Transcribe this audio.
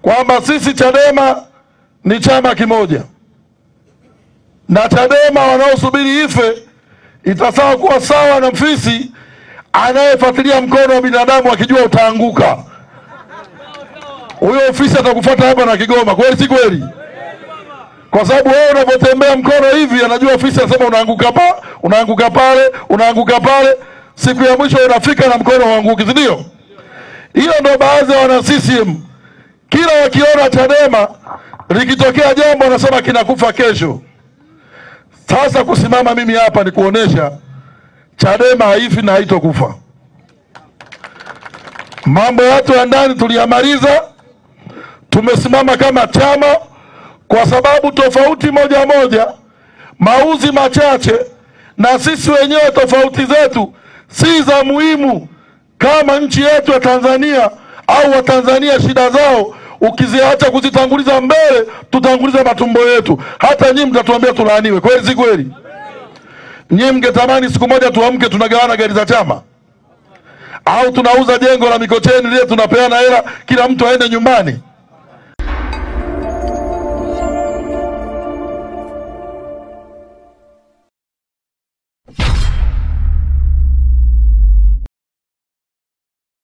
kwamba sisi Chadema ni chama kimoja, na Chadema wanaosubiri ife itasawa kuwa sawa na mfisi anayefuatilia mkono wa binadamu akijua utaanguka. Huyo ofisi atakufuata hapa na Kigoma, kweli si kweli? Kwa sababu wewe unapotembea mkono hivi anajua ofisi anasema unaanguka hapa, unaanguka pale, unaanguka pale, siku ya mwisho unafika na mkono uanguki, ndio? Hiyo ndio baadhi ya wana CCM. Kila wakiona Chadema likitokea jambo wanasema kinakufa kesho. Sasa kusimama mimi hapa ni kuonesha Chadema haifi na haitokufa. Mambo yetu ya ndani tuliyamaliza, tumesimama kama chama kwa sababu tofauti moja moja, mauzi machache, na sisi wenyewe tofauti zetu si za muhimu kama nchi yetu ya Tanzania au Watanzania shida zao ukiziacha kuzitanguliza mbele, tutanguliza matumbo yetu. Hata nyinyi mtatuambia tulaaniwe, kweli si kweli? Nyinyi mngetamani siku moja tuamke tunagawana gari za chama, au tunauza jengo la Mikocheni lile tunapeana hela kila mtu aende nyumbani?